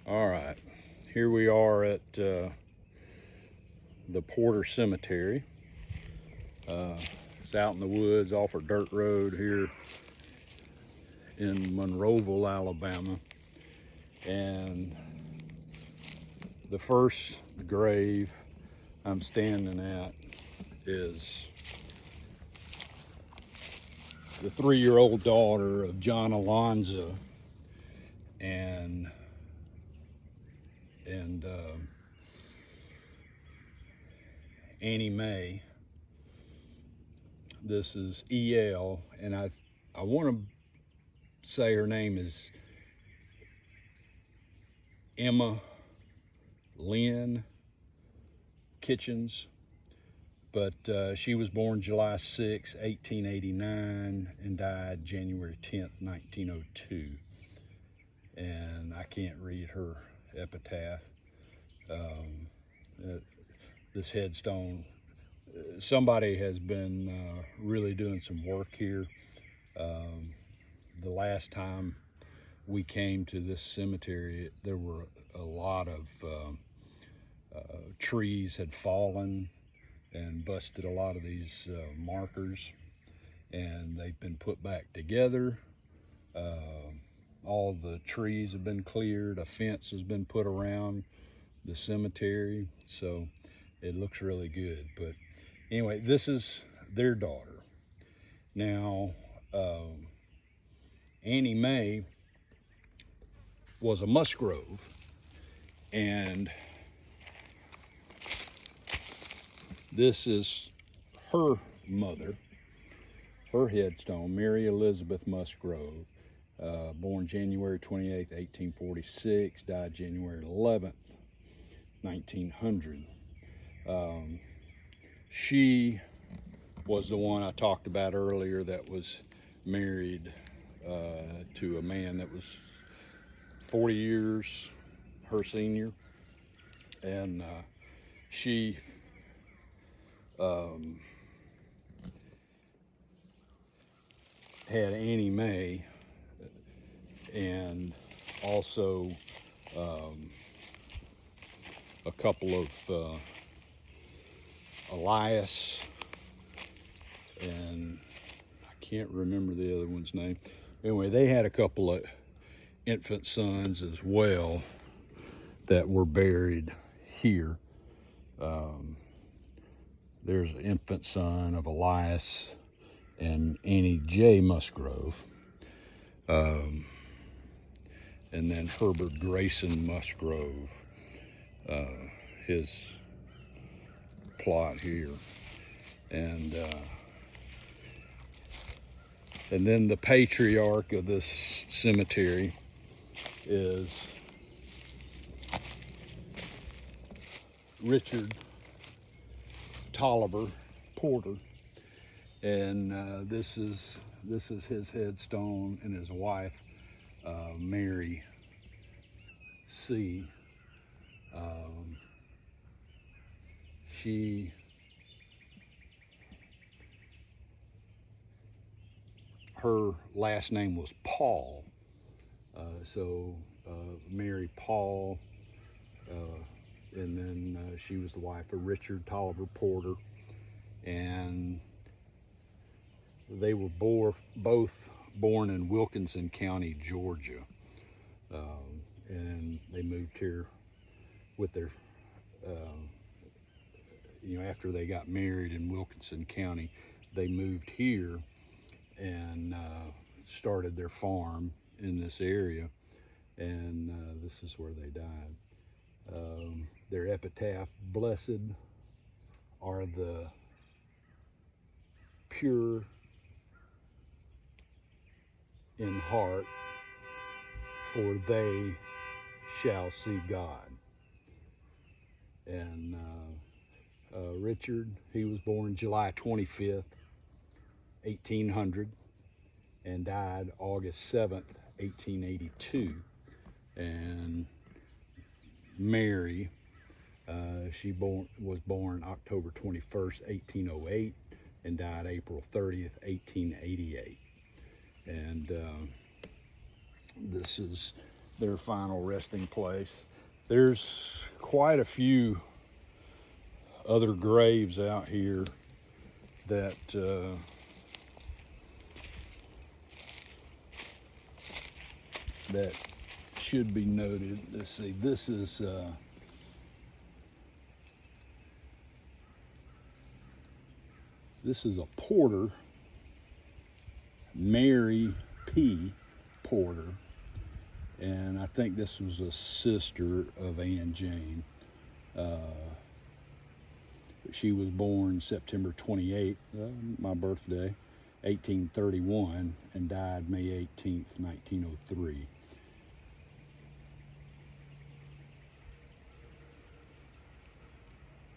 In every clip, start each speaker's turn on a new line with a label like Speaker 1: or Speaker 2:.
Speaker 1: All right, here we are at the Porter Cemetery. It's out in the woods off a dirt road here in Monroeville, Alabama. And the first grave I'm standing at is the 3-year-old daughter of John Alonzo and Annie Mae. This is EL, and I want to say her name is Emma Lillian Kitchens, but she was born July 6, 1889, and died January 10th, 1902. And I can't read her epitaph. This headstone, somebody has been really doing some work here. The last time we came to this cemetery, there were a lot of trees had fallen and busted a lot of these markers, and they've been put back together. All the trees have been cleared. A fence has been put around the cemetery, so it looks really good. But anyway, this is their daughter. Now, Annie Mae was a Musgrove, and this is her mother, her headstone, Mary Elizabeth Musgrove, born January 28th, 1846, died January 11th, 1900. She was the one I talked about earlier that was married to a man that was 40 years her senior, and she had Annie Mae, and also a couple of Elias, and I can't remember the other one's name. Anyway, they had a couple of infant sons as well that were buried here. There's an infant son of Elias and Annie J. Musgrove. And then Herbert Grayson Musgrove, his plot here. And then the patriarch of this cemetery is Richard Taliaferro Porter, and this is his headstone, and his wife Mary C. Her last name was Paul, so Mary Paul, and then she was the wife of Richard Taliaferro Porter, and they were both born in Wilkinson County, Georgia, and they moved here with their, after they got married in Wilkinson County, they moved here and started their farm in this area, and this is where they died. Their epitaph: blessed are the pure in heart, for they shall see God. And Richard, he was born July 25th, 1800, and died August 7th, 1882. And Mary, she was born October 21st, 1808, and died April 30th, 1888. And their final resting place. There's quite a few other graves out here that that should be noted. Let's see, this is a Porter, Mary P. Porter, and I think this was a sister of Aunt Jane. She was born September 28th, my birthday, 1831, and died May 18th, 1903.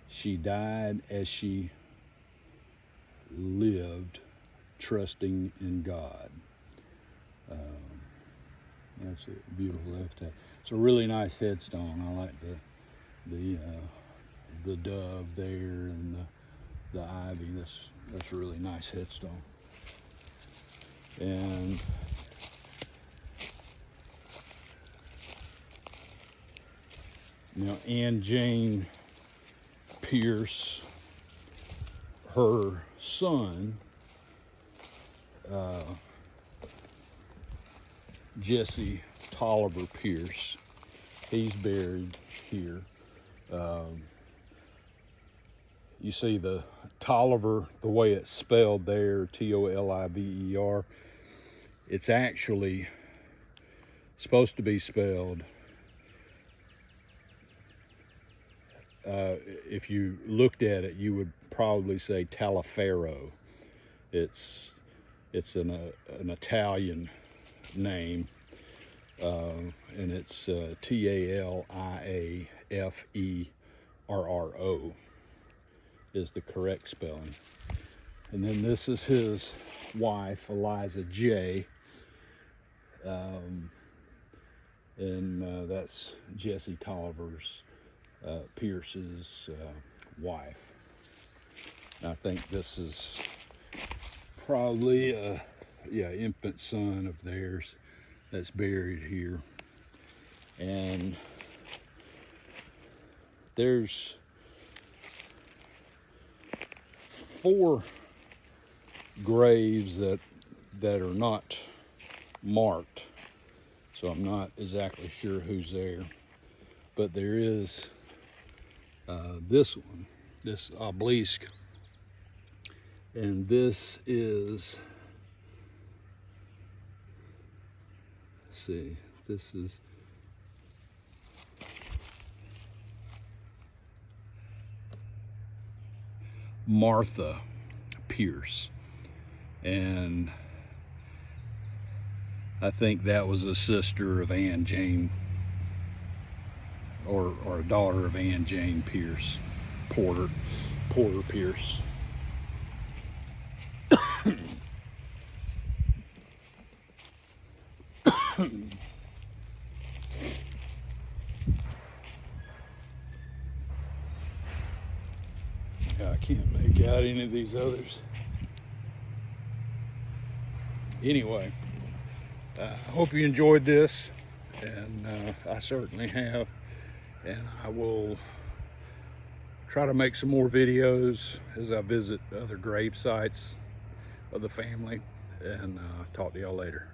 Speaker 1: She died as she lived, trusting in God. That's a beautiful epitaph. It's a really nice headstone. I like the dove there and the ivy. That's a really nice headstone. And Aunt Jane Pierce, her son, Jessie Taliaferro Pierce, he's buried here. You see the Toliver, the way it's spelled there, T-O-L-I-V-E-R, it's actually supposed to be spelled, if you looked at it, you would probably say Taliaferro. It's an Italian name, and it's T-A-L-I-A-F-E-R-R-O is the correct spelling. And then this is his wife, Eliza J. And that's Jessie Taliaferro Pierce's wife. I think this is probably a infant son of theirs that's buried here. And there's 4 graves that are not marked, so I'm not exactly sure who's there, but there is this one, this obelisk, and this is, let's see, this is Martha Pierce, and I think that was a sister of Aunt Jane, or a daughter of Aunt Jane Pierce, Porter Pierce. I can't make out any of these others. Anyway, I hope you enjoyed this, and I certainly have, and I will try to make some more videos as I visit other grave sites of the family, and talk to y'all later.